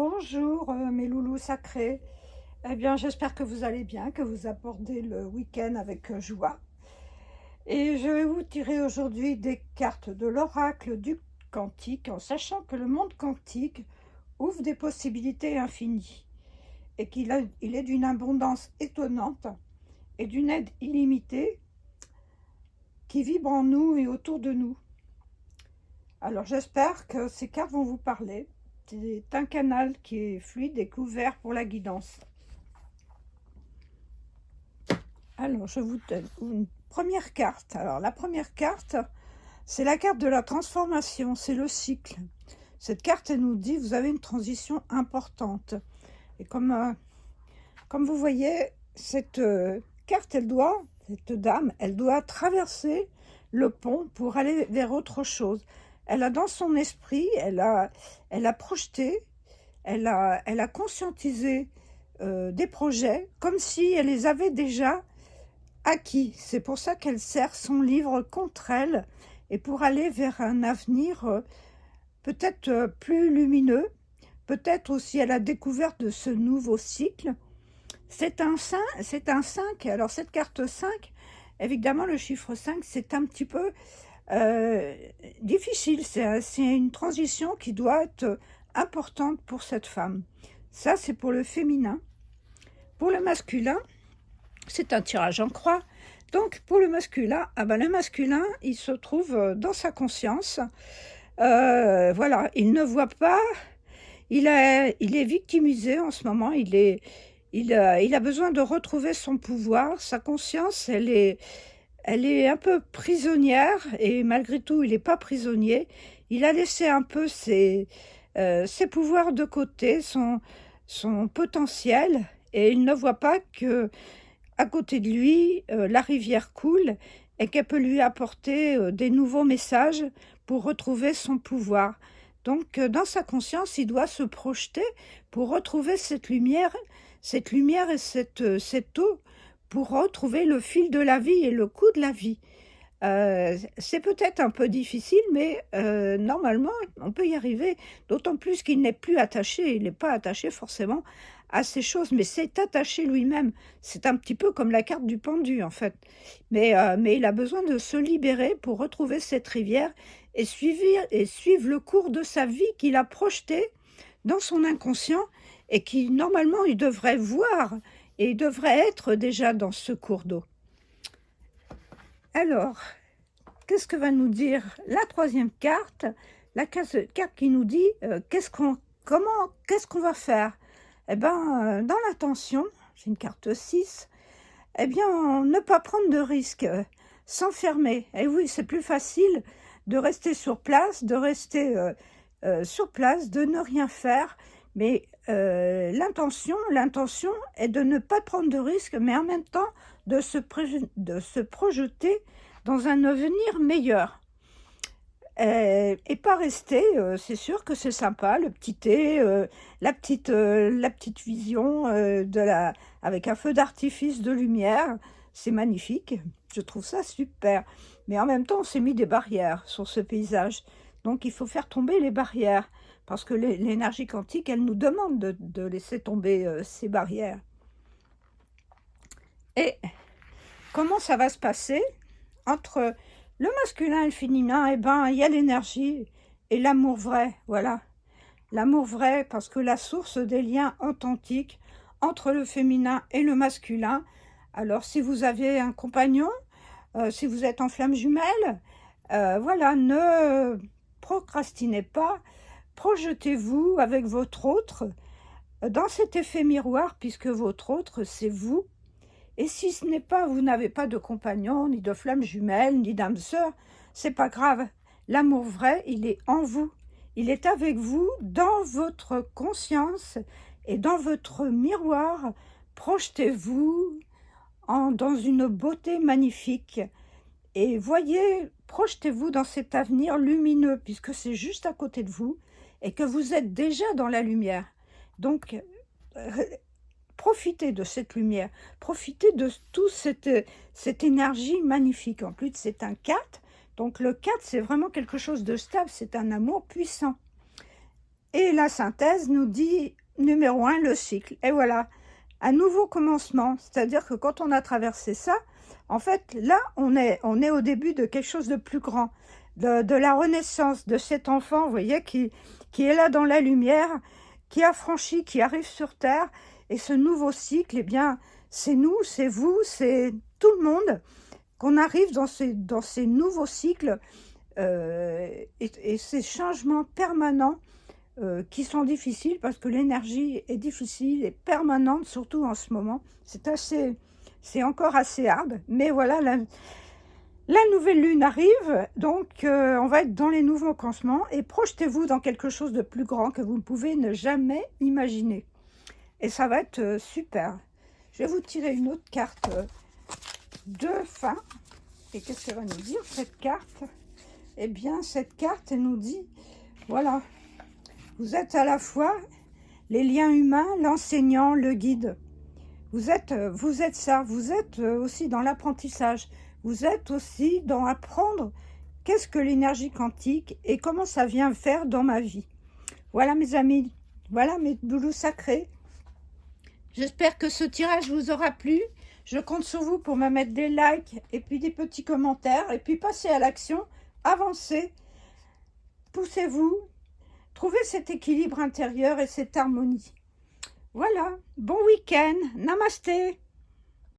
Bonjour mes loulous sacrés. Eh bien, j'espère que vous allez bien, que vous abordez le week-end avec joie. Et je vais vous tirer aujourd'hui des cartes de l'oracle du quantique, en sachant que le monde quantique ouvre des possibilités infinies et il est d'une abondance étonnante et d'une aide illimitée qui vibre en nous et autour de nous. Alors j'espère que ces cartes vont vous parler. C'est un canal qui est fluide et ouvert pour la guidance. Alors, je vous donne une première carte. Alors, la première carte, c'est la carte de la transformation, c'est le cycle. Cette carte, elle nous dit, vous avez une transition importante. Et comme vous voyez, cette carte, cette dame, elle doit traverser le pont pour aller vers autre chose. Elle a dans son esprit, elle a projeté, elle a conscientisé des projets comme si elle les avait déjà acquis. C'est pour ça qu'elle sert son livre contre elle et pour aller vers un avenir peut-être plus lumineux, peut-être aussi à la découverte de ce nouveau cycle. C'est un 5. Alors cette carte 5, évidemment le chiffre 5, c'est un petit peu difficile. C'est une transition qui doit être importante pour cette femme. Ça, c'est pour le féminin. Pour le masculin, c'est un tirage en croix. Donc, pour le masculin, le masculin, il se trouve dans sa conscience. Voilà, il ne voit pas, il est victimisé en ce moment, il a besoin de retrouver son pouvoir. Sa conscience, elle est un peu prisonnière, et malgré tout, il n'est pas prisonnier. Il a laissé un peu ses pouvoirs de côté, son potentiel, et il ne voit pas que à côté de lui, la rivière coule et qu'elle peut lui apporter des nouveaux messages pour retrouver son pouvoir. Donc, dans sa conscience, il doit se projeter pour retrouver cette lumière et cette eau, pour retrouver le fil de la vie et le coup de la vie. C'est peut-être un peu difficile, mais normalement, on peut y arriver, d'autant plus qu'il n'est plus attaché. Il n'est pas attaché forcément à ces choses, mais c'est attaché lui-même. C'est un petit peu comme la carte du pendu, en fait. Mais il a besoin de se libérer pour retrouver cette rivière et suivre le cours de sa vie qu'il a projeté dans son inconscient et qui, normalement, il devrait voir et il devrait être déjà dans ce cours d'eau. Alors, qu'est-ce que va nous dire la troisième carte? La carte qui nous dit qu'est-ce qu'on va faire? Eh bien, dans l'attention, j'ai une carte 6, eh bien, ne pas prendre de risques, s'enfermer. Et oui, c'est plus facile de rester sur place, de ne rien faire, mais l'intention est de ne pas prendre de risques, mais en même temps de se projeter dans un avenir meilleur. Et pas rester, c'est sûr que c'est sympa, le petit thé, la petite vision avec un feu d'artifice de lumière, c'est magnifique, je trouve ça super. Mais en même temps, on s'est mis des barrières sur ce paysage, donc il faut faire tomber les barrières, parce que l'énergie quantique, elle nous demande de laisser tomber ces barrières. Et comment ça va se passer entre le masculin et le féminin? Eh ben, il y a l'énergie et l'amour vrai, voilà. L'amour vrai, parce que la source des liens authentiques entre le féminin et le masculin. Alors, si vous avez un compagnon, si vous êtes en flamme jumelle, voilà, ne procrastinez pas, projetez-vous avec votre autre dans cet effet miroir, puisque votre autre, c'est vous. Et si ce n'est pas, vous n'avez pas de compagnon, ni de flamme jumelle, ni d'âme sœur, c'est pas grave. L'amour vrai, il est en vous. Il est avec vous, dans votre conscience et dans votre miroir. Projetez-vous dans une beauté magnifique. Et voyez, projetez-vous dans cet avenir lumineux, puisque c'est juste à côté de vous et que vous êtes déjà dans la lumière. Donc, profitez de cette lumière, profitez de toute cette énergie magnifique. En plus, c'est un 4, donc le 4, c'est vraiment quelque chose de stable, c'est un amour puissant. Et la synthèse nous dit, numéro 1, le cycle. Et voilà, un nouveau commencement. C'est-à-dire que quand on a traversé ça, en fait, là, on est au début de quelque chose de plus grand, de la renaissance de cet enfant, vous voyez, qui est là dans la lumière, qui a franchi, qui arrive sur Terre. Et ce nouveau cycle, eh bien, c'est nous, c'est vous, c'est tout le monde, qu'on arrive dans ces nouveaux cycles et ces changements permanents qui sont difficiles parce que l'énergie est difficile et permanente, surtout en ce moment. C'est encore assez hard, mais voilà, la nouvelle lune arrive, donc on va être dans les nouveaux commencements et projetez-vous dans quelque chose de plus grand que vous ne pouvez ne jamais imaginer. Et ça va être super. Je vais vous tirer une autre carte de fin. Et qu'est-ce qu'elle va nous dire, cette carte? Eh bien, cette carte, elle nous dit, voilà, vous êtes à la fois les liens humains, l'enseignant, le guide. Vous êtes ça, vous êtes aussi dans l'apprentissage. Vous êtes aussi dans apprendre qu'est-ce que l'énergie quantique et comment ça vient faire dans ma vie. Voilà mes amis, voilà mes boulous sacrés. J'espère que ce tirage vous aura plu. Je compte sur vous pour me mettre des likes et puis des petits commentaires. Et puis passez à l'action, avancez, poussez-vous, trouvez cet équilibre intérieur et cette harmonie. Voilà, bon week-end, namasté.